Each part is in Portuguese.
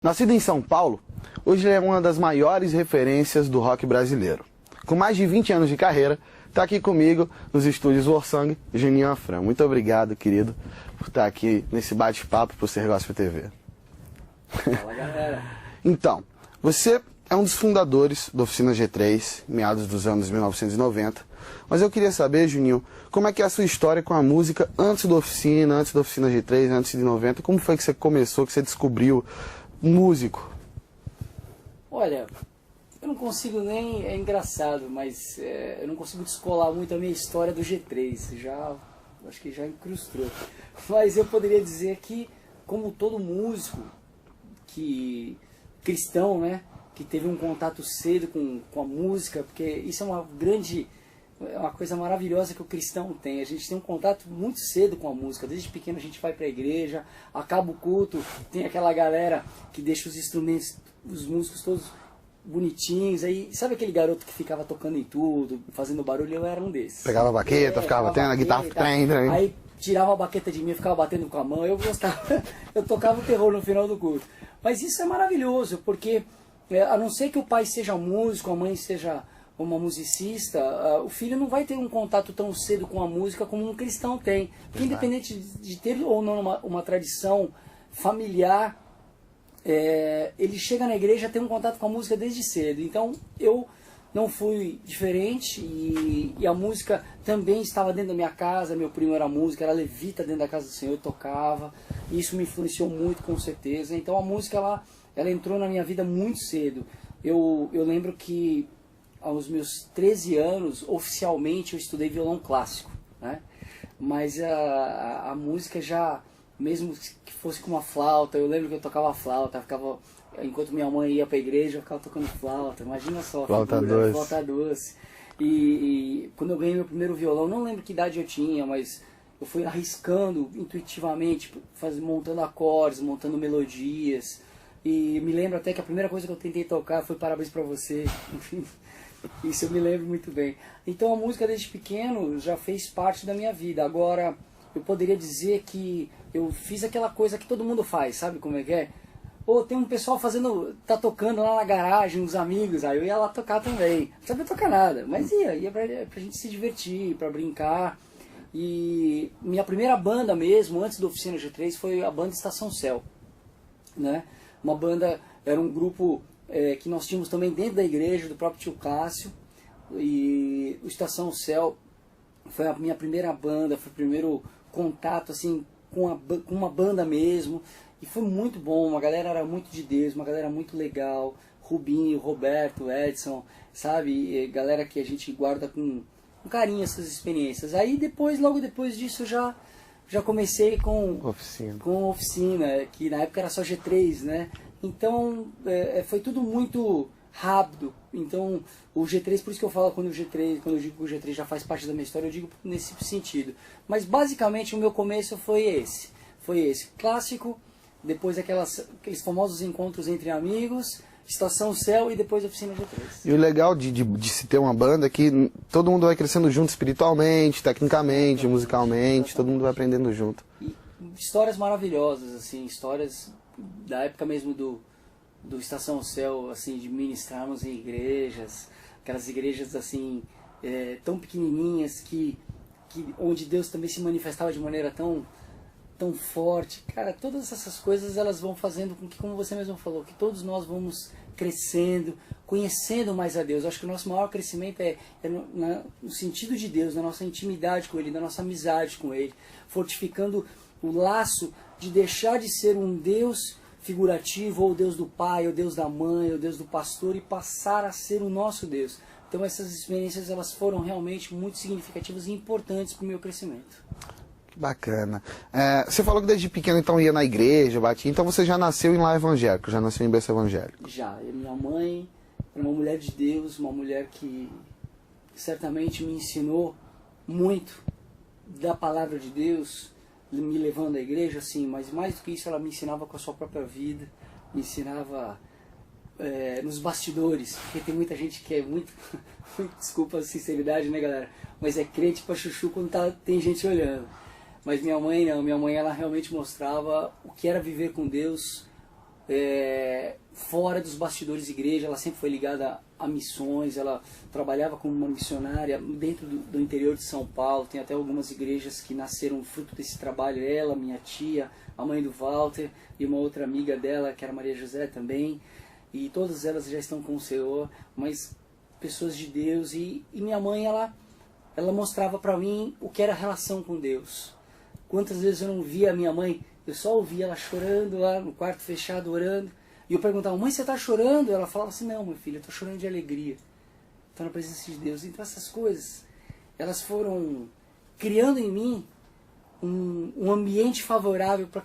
Nascido em São Paulo, hoje ele é uma das maiores referências do rock brasileiro. Com mais de 20 anos de carreira, está aqui comigo nos estúdios Warsaw, Juninho Afran. Muito obrigado, querido, por estar aqui nesse bate-papo para o Ser Gospel TV. Fala, galera. Então, você é um dos fundadores da Oficina G3, meados dos anos 1990. Mas eu queria saber, Juninho, como é que é a sua história com a música antes da Oficina G3, antes de 90? Como foi que você começou, que você descobriu músico? Olha, eu não consigo nem... É engraçado, mas eu não consigo descolar muito a minha história do G3. Acho que já incrustou. Mas eu poderia dizer que, como todo músico cristão, né, que teve um contato cedo com a música, porque isso é uma coisa maravilhosa que o cristão tem. A gente tem um contato muito cedo com a música. Desde pequeno a gente vai para a igreja, acaba o culto, tem aquela galera que deixa os instrumentos, os músicos todos bonitinhos. Aí, sabe aquele garoto que ficava tocando em tudo, fazendo barulho? Eu era um desses. Pegava a baqueta, ficava batendo a guitarra, trem. Aí tirava a baqueta de mim, eu ficava batendo com a mão. Eu gostava, eu tocava o terror no final do culto. Mas isso é maravilhoso, porque a não ser que o pai seja músico, a mãe seja uma musicista, o filho não vai ter um contato tão cedo com a música como um cristão tem. Porque independente de ter ou não uma tradição familiar, ele chega na igreja e tem um contato com a música desde cedo. Então eu não fui diferente e a música também estava dentro da minha casa. Meu primo era músico, era levita dentro da casa do Senhor, eu tocava. E isso me influenciou muito, com certeza. Então a música ela entrou na minha vida muito cedo. Eu lembro que aos meus 13 anos, oficialmente, eu estudei violão clássico, né? Mas a música já, mesmo que fosse com uma flauta, eu lembro que eu tocava flauta, enquanto minha mãe ia para a igreja, eu ficava tocando flauta. Imagina só, flauta doce. E quando eu ganhei meu primeiro violão, não lembro que idade eu tinha, mas eu fui arriscando intuitivamente, montando acordes, montando melodias. E me lembro até que a primeira coisa que eu tentei tocar foi Parabéns Pra Você. Isso eu me lembro muito bem. Então a música desde pequeno já fez parte da minha vida. Agora, eu poderia dizer que eu fiz aquela coisa que todo mundo faz, sabe como é que é? Ou tem um pessoal tá tocando lá na garagem, uns amigos, aí eu ia lá tocar também. Não sabia tocar nada, mas ia pra gente se divertir, pra brincar. E minha primeira banda mesmo, antes da Oficina G3, foi a banda Estação Céu, né? Uma banda, era um grupo que nós tínhamos também dentro da igreja, do próprio tio Cássio. E o Estação Céu foi a minha primeira banda, foi o primeiro contato assim com uma banda mesmo. E foi muito bom, uma galera era muito de Deus, uma galera muito legal. Rubinho, Roberto, Edson, sabe? E galera que a gente guarda com carinho essas experiências. Aí depois, logo depois disso, já comecei com Oficina, que na época era só G3, né? Então foi tudo muito rápido. Então o G3, por isso que eu falo quando eu digo que o G3 já faz parte da minha história, eu digo nesse sentido. Mas basicamente o meu começo foi esse clássico, depois aqueles famosos encontros entre amigos, Estação Céu e depois Oficina G3. E o legal de se ter uma banda é que todo mundo vai crescendo junto espiritualmente, tecnicamente, musicalmente, todo mundo vai aprendendo junto. E histórias maravilhosas, assim, histórias da época mesmo do Estação Céu, assim, de ministrarmos em igrejas, aquelas igrejas assim, tão pequenininhas onde Deus também se manifestava de maneira tão forte. Cara, todas essas coisas elas vão fazendo com que, como você mesmo falou, que todos nós vamos crescendo, conhecendo mais a Deus. Eu acho que o nosso maior crescimento é no sentido de Deus, na nossa intimidade com Ele, na nossa amizade com Ele, fortificando o laço de deixar de ser um Deus figurativo, ou o Deus do pai, ou o Deus da mãe, ou o Deus do pastor, e passar a ser o nosso Deus. Então essas experiências elas foram realmente muito significativas e importantes para o meu crescimento. Bacana. Você falou que desde pequeno então ia na igreja, batia, então você já nasceu em lar evangélico, já nasceu em berço evangélico? Já. Minha mãe era uma mulher de Deus, uma mulher que certamente me ensinou muito da palavra de Deus, me levando à igreja, sim, mas mais do que isso ela me ensinava com a sua própria vida, me ensinava nos bastidores, porque tem muita gente que é muito, desculpa a sinceridade, né, galera, mas é crente pra chuchu quando tem gente olhando. Mas minha mãe não, minha mãe ela realmente mostrava o que era viver com Deus fora dos bastidores de igreja. Ela sempre foi ligada a missões, ela trabalhava como uma missionária dentro do interior de São Paulo. Tem até algumas igrejas que nasceram fruto desse trabalho. Ela, minha tia, a mãe do Walter e uma outra amiga dela, que era Maria José também. E todas elas já estão com o Senhor, mas pessoas de Deus. E minha mãe, ela mostrava para mim o que era a relação com Deus. Quantas vezes eu não via a minha mãe, eu só ouvia ela chorando lá no quarto fechado, orando. E eu perguntava, mãe, você está chorando? Ela falava assim, não, meu filho, eu estou chorando de alegria. Estou na presença de Deus. Então essas coisas, elas foram criando em mim um ambiente favorável para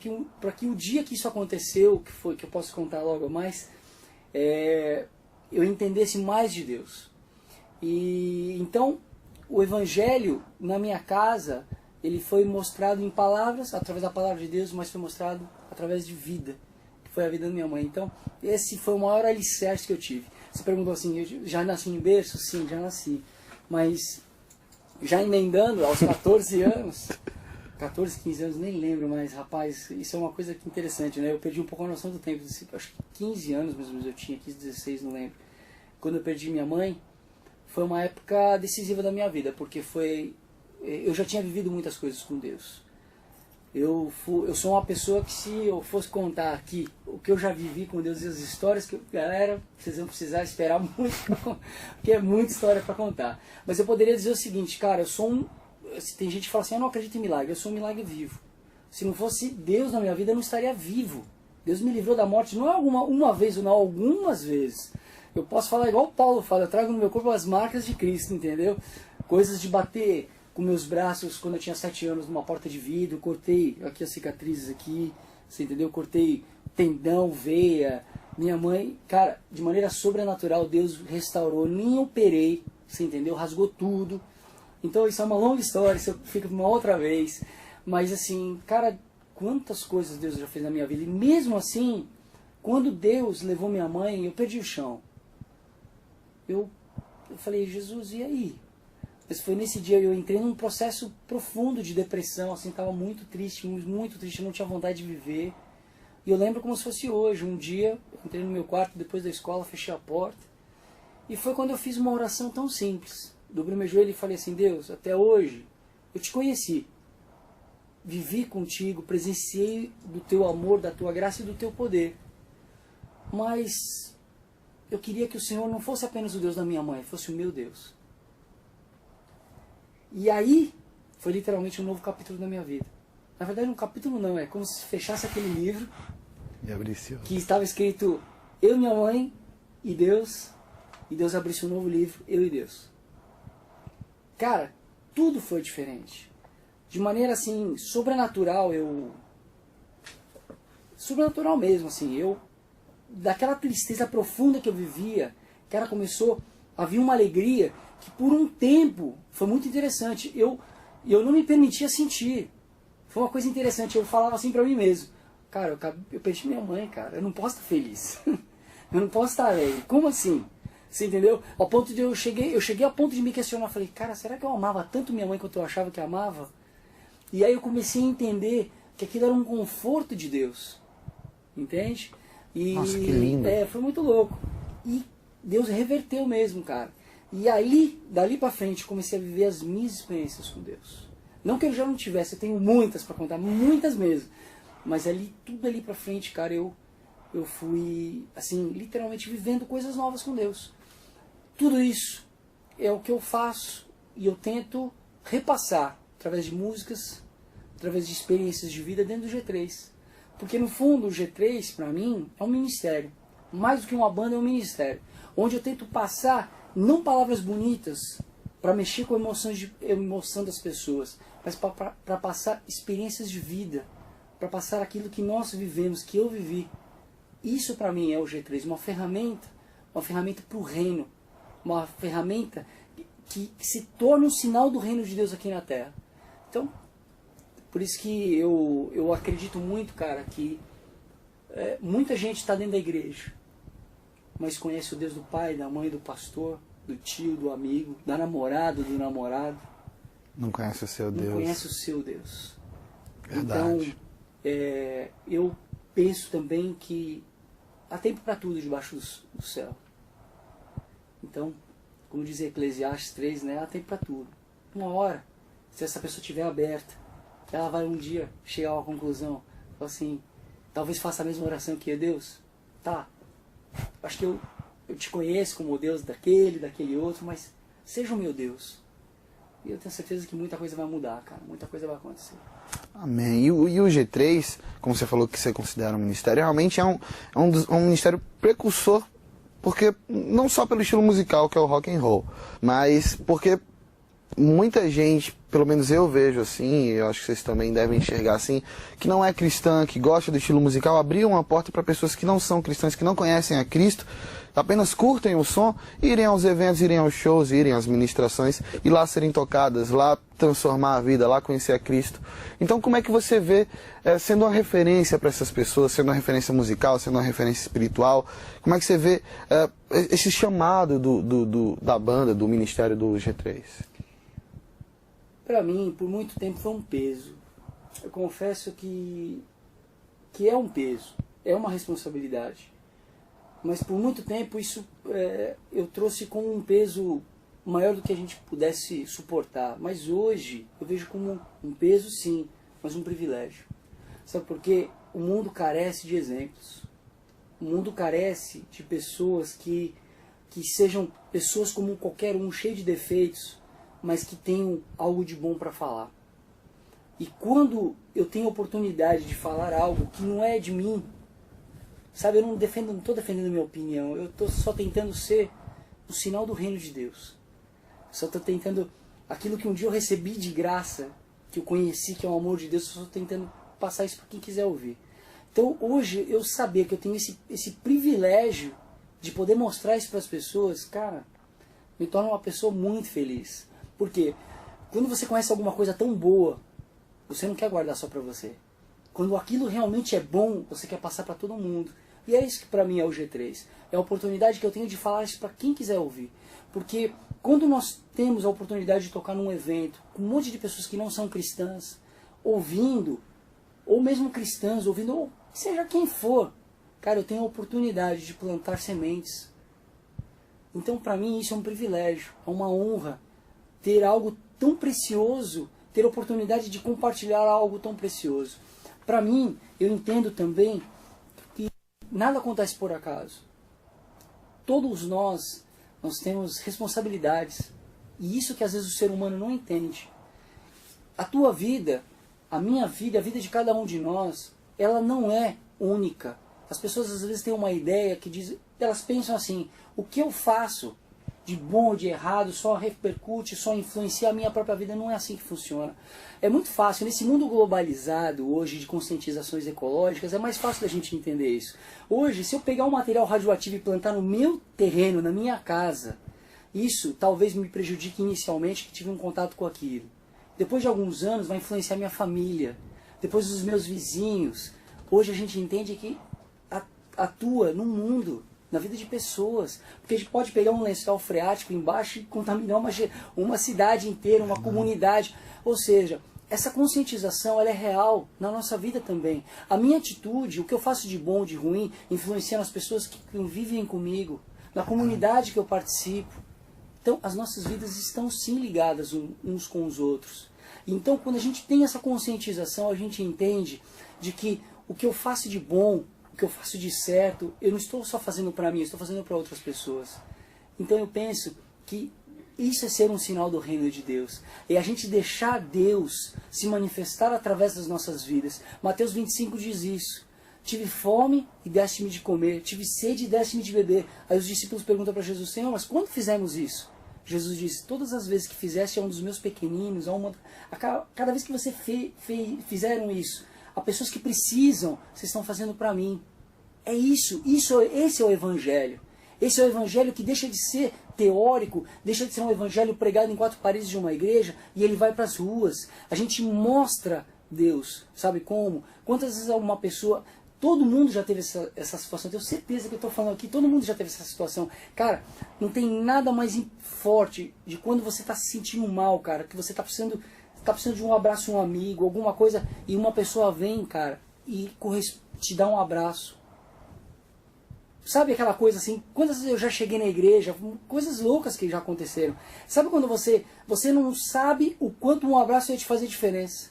que o dia que isso aconteceu, que eu posso contar logo mais, eu entendesse mais de Deus. E então o Evangelho na minha casa, ele foi mostrado em palavras, através da palavra de Deus, mas foi mostrado através de vida, que foi a vida da minha mãe. Então esse foi o maior alicerce que eu tive. Você perguntou assim, eu já nasci em berço? Sim, já nasci. Mas já emendando aos 14 anos, 14, 15 anos, nem lembro, mas rapaz, isso é uma coisa interessante, né? Eu perdi um pouco a noção do tempo, acho que 15 anos mais ou menos eu tinha, 15, 16, não lembro. Quando eu perdi minha mãe, foi uma época decisiva da minha vida, porque eu já tinha vivido muitas coisas com Deus. Eu sou uma pessoa que, se eu fosse contar aqui o que eu já vivi com Deus e as histórias que galera, vocês vão precisar esperar muito, porque é muita história para contar. Mas eu poderia dizer o seguinte, cara, eu sou tem gente que fala assim, eu não acredito em milagre, eu sou um milagre vivo. Se não fosse Deus na minha vida, eu não estaria vivo. Deus me livrou da morte, não é uma vez ou não, algumas vezes. Eu posso falar igual o Paulo fala, eu trago no meu corpo as marcas de Cristo, entendeu? Coisas de bater com meus braços quando eu tinha 7 anos numa porta de vidro, cortei aqui as cicatrizes aqui, você entendeu? Cortei tendão, veia. Minha mãe, cara, de maneira sobrenatural, Deus restaurou, nem operei, você entendeu? Rasgou tudo. Então isso é uma longa história, isso fica uma outra vez. Mas assim, cara, quantas coisas Deus já fez na minha vida. E mesmo assim, quando Deus levou minha mãe, eu perdi o chão. Eu falei, Jesus, e aí? Mas foi nesse dia, eu entrei num processo profundo de depressão, assim, estava muito triste, eu não tinha vontade de viver. E eu lembro como se fosse hoje, um dia, eu entrei no meu quarto depois da escola, fechei a porta, e foi quando eu fiz uma oração tão simples. Dobrei meu joelho e falei assim, Deus, até hoje eu te conheci, vivi contigo, presenciei do teu amor, da tua graça e do teu poder. Mas eu queria que o Senhor não fosse apenas o Deus da minha mãe, fosse o meu Deus. E aí, foi literalmente um novo capítulo da minha vida. Na verdade, um capítulo não, é como se fechasse aquele livro que estava escrito eu, minha mãe e Deus abrisse um novo livro, eu e Deus. Cara, tudo foi diferente. De maneira assim, sobrenatural, sobrenatural mesmo, assim, daquela tristeza profunda que eu vivia, cara, começou a vir uma alegria que por um tempo foi muito interessante. Eu não me permitia sentir. Foi uma coisa interessante. Eu falava assim pra mim mesmo, cara, eu perdi minha mãe, cara, eu não posso estar feliz. Eu não posso estar alegre. Como assim? Você entendeu? Ao ponto de eu cheguei ao ponto de me questionar. Falei, cara, será que eu amava tanto minha mãe quanto eu achava que amava? E aí eu comecei a entender que aquilo era um conforto de Deus. Entende? E, nossa, que lindo. Foi muito louco. E Deus reverteu mesmo, cara. E aí, dali pra frente, comecei a viver as minhas experiências com Deus. Não que eu já não tivesse, eu tenho muitas pra contar, muitas mesmo. Mas tudo ali pra frente, cara, eu fui, assim, literalmente vivendo coisas novas com Deus. Tudo isso é o que eu faço e eu tento repassar através de músicas, através de experiências de vida dentro do G3. Porque no fundo o G3, pra mim, é um ministério. Mais do que uma banda, é um ministério. Onde eu tento passar não palavras bonitas para mexer com a emoção das pessoas, mas para passar experiências de vida, para passar aquilo que nós vivemos, que eu vivi. Isso para mim é o G3, uma ferramenta para o reino, uma ferramenta que se torna um sinal do reino de Deus aqui na Terra. Então, por isso que eu acredito muito, cara, que muita gente está dentro da igreja, mas conhece o Deus do pai, da mãe, do pastor, do tio, do amigo, da namorada, do namorado. Não conhece o seu Deus. Não conhece o seu Deus. Verdade. Então, eu penso também que há tempo para tudo debaixo do céu. Então, como diz Eclesiastes 3, né, há tempo para tudo. Uma hora, se essa pessoa estiver aberta, ela vai um dia chegar a uma conclusão, assim, talvez faça a mesma oração que Deus. Tá, acho que eu te conheço como Deus daquele outro, mas seja o meu Deus. E eu tenho certeza que muita coisa vai mudar, cara, muita coisa vai acontecer. Amém. E o G3, como você falou que você considera um ministério, realmente é um ministério precursor, porque não só pelo estilo musical que é o rock and roll, mas porque muita gente, pelo menos eu vejo assim, e eu acho que vocês também devem enxergar assim, que não é cristã, que gosta do estilo musical, abriu uma porta para pessoas que não são cristãs, que não conhecem a Cristo, apenas curtem o som, irem aos eventos, irem aos shows, irem às ministrações e lá serem tocadas, lá transformar a vida, lá conhecer a Cristo. Então como é que você vê sendo uma referência para essas pessoas, sendo uma referência musical, sendo uma referência espiritual, como é que você vê esse chamado da banda, do ministério do G3? Para mim, por muito tempo foi um peso. Eu confesso que é um peso, é uma responsabilidade. Mas por muito tempo isso eu trouxe como um peso maior do que a gente pudesse suportar. Mas hoje eu vejo como um peso sim, mas um privilégio. Sabe por quê? O mundo carece de exemplos. O mundo carece de pessoas que sejam pessoas como qualquer um, cheio de defeitos, mas que tenham algo de bom para falar. E quando eu tenho a oportunidade de falar algo que não é de mim, sabe, eu não estou defendendo a minha opinião, eu estou só tentando ser o sinal do reino de Deus. Só estou tentando aquilo que um dia eu recebi de graça, que eu conheci, que é o amor de Deus, eu só estou tentando passar isso para quem quiser ouvir. Então hoje eu saber que eu tenho esse privilégio de poder mostrar isso para as pessoas, cara, me torna uma pessoa muito feliz. Por quê? Quando você conhece alguma coisa tão boa, você não quer guardar só para você. Quando aquilo realmente é bom, você quer passar para todo mundo. E é isso que para mim é o G3. É a oportunidade que eu tenho de falar isso para quem quiser ouvir. Porque quando nós temos a oportunidade de tocar num evento, com um monte de pessoas que não são cristãs, ouvindo, ou mesmo cristãs, ouvindo, ou seja quem for, cara, eu tenho a oportunidade de plantar sementes. Então para mim isso é um privilégio, é uma honra ter algo tão precioso, ter a oportunidade de compartilhar algo tão precioso. Para mim, eu entendo também que nada acontece por acaso. Todos nós temos responsabilidades. E isso que às vezes o ser humano não entende. A tua vida, a minha vida, a vida de cada um de nós, ela não é única. As pessoas às vezes têm uma ideia que diz, elas pensam assim, o que eu faço de bom ou de errado só repercute, só influencia a minha própria vida. Não é assim que funciona. É muito fácil, nesse mundo globalizado hoje de conscientizações ecológicas, é mais fácil da gente entender isso. Hoje, se eu pegar um material radioativo e plantar no meu terreno, na minha casa, isso talvez me prejudique inicialmente, que tive um contato com aquilo. Depois de alguns anos vai influenciar minha família, depois os meus vizinhos. Hoje a gente entende que atua no mundo, na vida de pessoas. Porque a gente pode pegar um lençol freático embaixo e contaminar uma cidade inteira, uma comunidade. Ou seja, essa conscientização ela é real na nossa vida também. A minha atitude, o que eu faço de bom, de ruim, influencia nas pessoas que vivem comigo, na comunidade que eu participo. Então, as nossas vidas estão sim ligadas uns com os outros. Então, quando a gente tem essa conscientização, a gente entende de que o que eu faço de bom, o que eu faço de certo, eu não estou só fazendo para mim, eu estou fazendo para outras pessoas. Então eu penso que isso é ser um sinal do reino de Deus. É a gente deixar Deus se manifestar através das nossas vidas. Mateus 25 diz isso. Tive fome e deste-me de comer. Tive sede e deste-me de beber. Aí os discípulos perguntam para Jesus, Senhor, mas quando fizemos isso? Jesus disse, todas as vezes que fizeste a um dos meus pequeninos, cada vez que você fizeram isso, a pessoas que precisam, vocês estão fazendo para mim. É isso, esse é o Evangelho. Esse é o Evangelho que deixa de ser teórico, deixa de ser um Evangelho pregado em 4 paredes de uma igreja e ele vai para as ruas. A gente mostra Deus, sabe como? Quantas vezes uma pessoa... Todo mundo já teve essa situação, tenho certeza que eu estou falando aqui, todo mundo já teve essa situação. Cara, não tem nada mais forte de quando você está se sentindo mal, cara, que você está precisando de um abraço de um amigo, alguma coisa, e uma pessoa vem, cara, e te dá um abraço. Sabe aquela coisa assim, quantas vezes eu já cheguei na igreja, coisas loucas que já aconteceram. Sabe quando você não sabe o quanto um abraço ia te fazer diferença?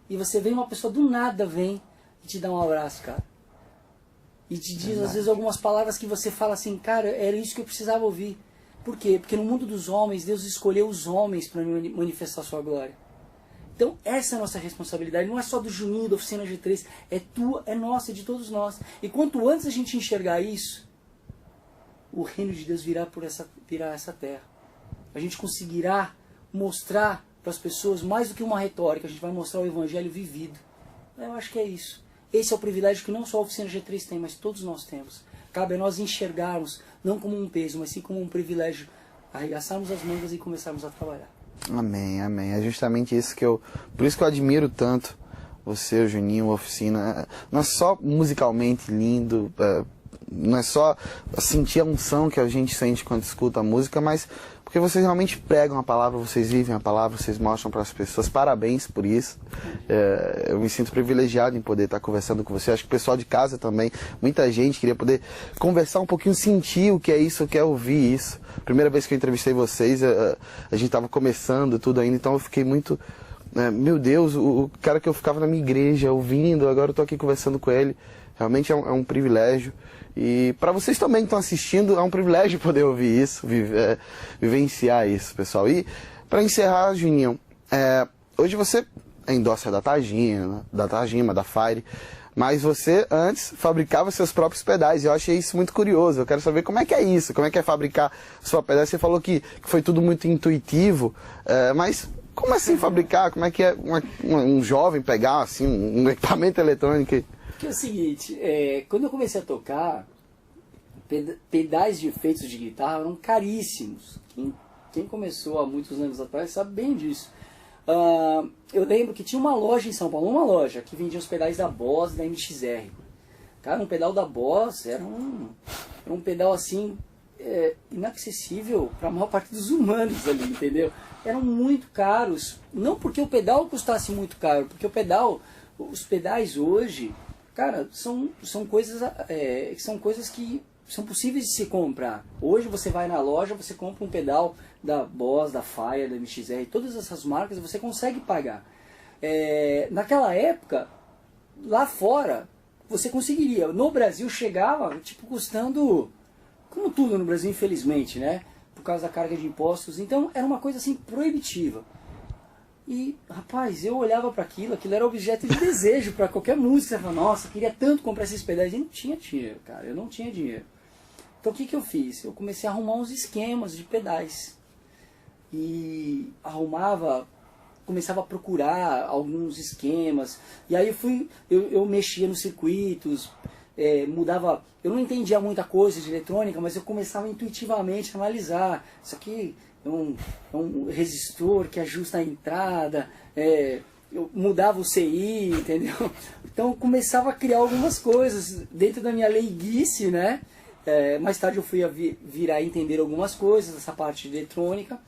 E você vem, uma pessoa do nada vem e te dá um abraço, cara. E te diz, às vezes, algumas palavras que você fala assim, cara, era isso que eu precisava ouvir. Por quê? Porque no mundo dos homens, Deus escolheu os homens para manifestar a sua glória. Então, essa é a nossa responsabilidade. Não é só do Juninho, da Oficina G3. É tua, é nossa, é de todos nós. E quanto antes a gente enxergar isso, o reino de Deus virá essa terra. A gente conseguirá mostrar para as pessoas mais do que uma retórica. A gente vai mostrar o evangelho vivido. Eu acho que é isso. Esse é o privilégio que não só a Oficina G3 tem, mas todos nós temos. Cabe a nós enxergarmos, não como um peso, mas sim como um privilégio, arregaçarmos as mangas e começarmos a trabalhar. Amém, amém. É justamente isso por isso que eu admiro tanto você, o Juninho, a Oficina. Não é só musicalmente lindo, não é só sentir a unção que a gente sente quando escuta a música, mas porque vocês realmente pregam a palavra, vocês vivem a palavra, vocês mostram para as pessoas. Parabéns por isso. Eu me sinto privilegiado em poder estar conversando com você. Acho que o pessoal de casa também, muita gente queria poder conversar um pouquinho, sentir o que é isso, o que é ouvir isso. Primeira vez que eu entrevistei vocês, a gente estava começando tudo ainda, então eu fiquei muito... meu Deus, o cara que eu ficava na minha igreja ouvindo, agora eu estou aqui conversando com ele. Realmente é um privilégio. E para vocês também que estão assistindo, é um privilégio poder ouvir isso, vivenciar isso, pessoal. E para encerrar, Juninho, hoje você é endosser da Tajima, da Fire, mas você antes fabricava seus próprios pedais. Eu achei isso muito curioso. Eu quero saber como é que é isso, como é que é fabricar sua pedal. Você falou que foi tudo muito intuitivo, mas como assim fabricar? Como é que é um jovem pegar assim, um equipamento eletrônico? Que é o seguinte, quando eu comecei a tocar, pedais de efeitos de guitarra eram caríssimos. Quem começou há muitos anos atrás sabe bem disso. Eu lembro que tinha uma loja em São Paulo, uma loja, que vendia os pedais da Boss e da MXR. Cara, um pedal da Boss era um pedal assim, inacessível para a maior parte dos humanos ali, entendeu? Eram muito caros, não porque o pedal custasse muito caro, porque os pedais hoje... Cara, são coisas que são possíveis de se comprar. Hoje você vai na loja, você compra um pedal da Boss, da Fire, da MXR, todas essas marcas você consegue pagar. Naquela época, lá fora, você conseguiria. No Brasil chegava, custando, como tudo no Brasil, infelizmente, né? Por causa da carga de impostos. Então era uma coisa assim proibitiva. E, rapaz, eu olhava para aquilo era objeto de desejo para qualquer música. Você falava, nossa, eu queria tanto comprar esses pedais. Eu não tinha dinheiro, cara, eu não tinha dinheiro. Então o que eu fiz? Eu comecei a arrumar uns esquemas de pedais. E começava a procurar alguns esquemas. E aí eu mexia nos circuitos, mudava... Eu não entendia muita coisa de eletrônica, mas eu começava intuitivamente a analisar. Isso aqui... É um resistor que ajusta a entrada, eu mudava o CI, entendeu? Então eu começava a criar algumas coisas dentro da minha leiguice, né? Mais tarde eu fui vir a entender algumas coisas, essa parte de eletrônica,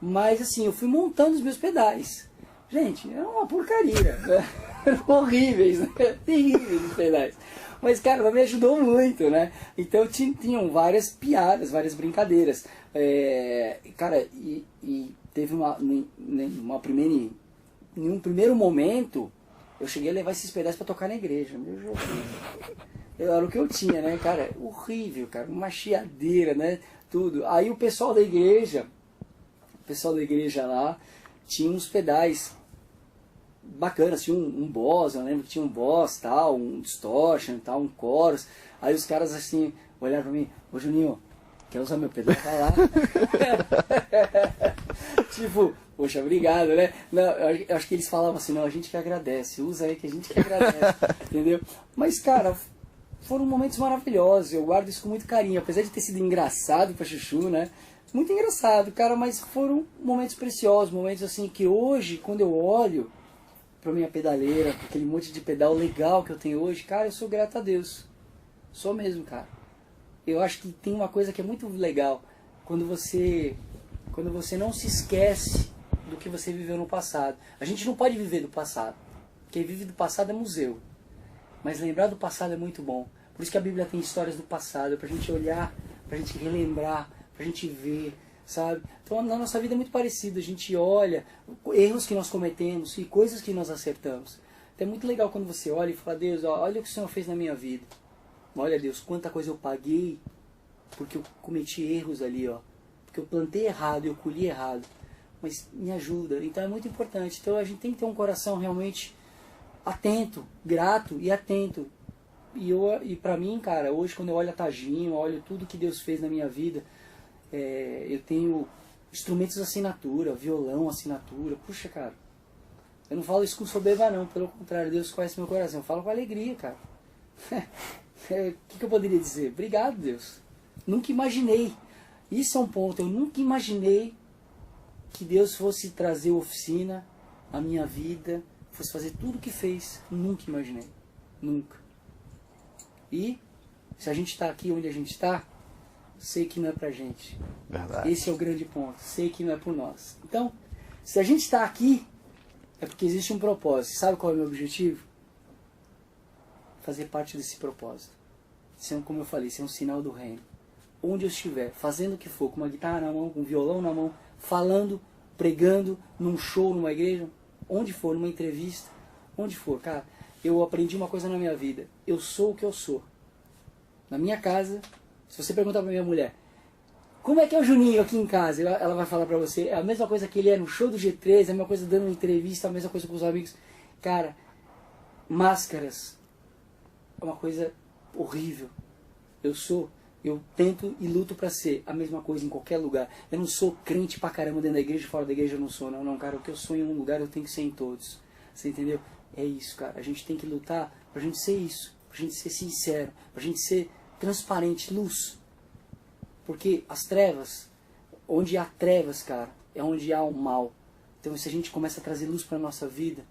mas assim, eu fui montando os meus pedais. Gente, era uma porcaria, né? Eram horríveis, né? Terríveis os pedais. Mas, cara, me ajudou muito, né? Então tinham várias piadas, várias brincadeiras. Cara, e teve em um primeiro momento, eu cheguei a levar esses pedais para tocar na igreja. Meu Deus. Era o que eu tinha, né, cara? Horrível, cara. Uma chiadeira, né? Tudo. Aí o pessoal da igreja lá, tinha uns pedais bacanas, tinha um Boss, eu lembro que tinha um Boss, tal, um Distortion, tal, um Chorus. Aí os caras assim, olharam pra mim, ô Juninho, quer usar meu pedal? Vai lá. Tipo, poxa, obrigado, né? Não, eu acho que eles falavam assim, não, a gente que agradece, usa aí que a gente que agradece, entendeu? Mas, cara, foram momentos maravilhosos, eu guardo isso com muito carinho, apesar de ter sido engraçado pra Chuchu, né? Muito engraçado, cara, mas foram momentos preciosos, momentos assim que hoje, quando eu olho pra minha pedaleira, pra aquele monte de pedal legal que eu tenho hoje, cara, eu sou grato a Deus. Sou mesmo, cara. Eu acho que tem uma coisa que é muito legal, quando você não se esquece do que você viveu no passado. A gente não pode viver do passado. Quem vive do passado é museu. Mas lembrar do passado é muito bom. Por isso que a Bíblia tem histórias do passado, pra gente olhar, pra gente relembrar, pra gente ver, sabe? Então na nossa vida é muito parecido, a gente olha erros que nós cometemos e coisas que nós acertamos. Então é muito legal quando você olha e fala, Deus, ó, olha o que o Senhor fez na minha vida. Olha, Deus, quanta coisa eu paguei porque eu cometi erros ali, ó. Porque eu plantei errado, eu colhi errado. Mas me ajuda. Então é muito importante. Então a gente tem que ter um coração realmente atento, grato e atento. E pra mim, cara, hoje quando eu olho a Tajinho, olho tudo que Deus fez na minha vida, eu tenho instrumentos de assinatura, violão, assinatura. Puxa, cara, eu não falo isso com soberba não, pelo contrário, Deus conhece meu coração. Eu falo com alegria, cara. O que eu poderia dizer? Obrigado, Deus. Nunca imaginei. Isso é um ponto. Eu nunca imaginei que Deus fosse trazer oficina à minha vida, fosse fazer tudo o que fez. Nunca imaginei. Nunca. E se a gente está aqui onde a gente está, sei que não é pra gente. Verdade. Esse é o grande ponto. Sei que não é por nós. Então, se a gente está aqui, é porque existe um propósito. Sabe qual é o meu objetivo? Fazer parte desse propósito. Ser, como eu falei, ser um sinal do reino. Onde eu estiver, fazendo o que for, com uma guitarra na mão, com um violão na mão, falando, pregando, num show, numa igreja, onde for, numa entrevista, onde for, cara, eu aprendi uma coisa na minha vida. Eu sou o que eu sou. Na minha casa, se você perguntar pra minha mulher, como é que é o Juninho aqui em casa? Ela vai falar pra você, é a mesma coisa que ele é no show do G3, é a mesma coisa dando uma entrevista, a mesma coisa com os amigos. Cara, máscaras é uma coisa horrível. Eu tento e luto pra ser a mesma coisa em qualquer lugar. Eu não sou crente pra caramba dentro da igreja, fora da igreja eu não sou, não, cara. O que eu sou em um lugar eu tenho que ser em todos. Você entendeu? É isso, cara. A gente tem que lutar pra gente ser isso, pra gente ser sincero, pra gente ser transparente, luz. Porque as trevas, onde há trevas, cara, é onde há o mal. Então se a gente começa a trazer luz pra nossa vida,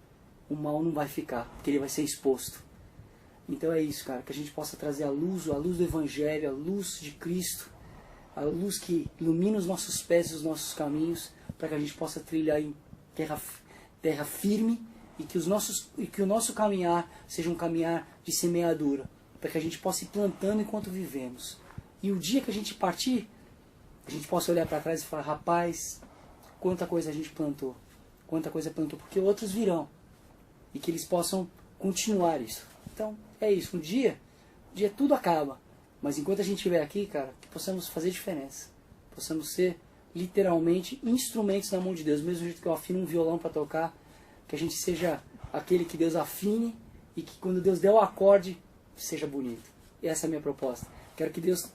o mal não vai ficar, porque ele vai ser exposto. Então é isso, cara, que a gente possa trazer a luz do Evangelho, a luz de Cristo, a luz que ilumina os nossos pés e os nossos caminhos, para que a gente possa trilhar em terra firme e que o nosso caminhar seja um caminhar de semeadura, para que a gente possa ir plantando enquanto vivemos. E o dia que a gente partir, a gente possa olhar para trás e falar, rapaz, quanta coisa a gente plantou, porque outros virão, e que eles possam continuar isso. Então, é isso. Um dia tudo acaba. Mas enquanto a gente estiver aqui, cara, que possamos fazer diferença. Possamos ser, literalmente, instrumentos na mão de Deus. Do mesmo jeito que eu afino um violão para tocar, que a gente seja aquele que Deus afine e que quando Deus der o acorde, seja bonito. E essa é a minha proposta. Quero que Deus...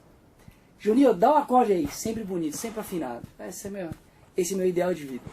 Juninho, dá o acorde aí. Sempre bonito, sempre afinado. Esse é meu ideal de vida.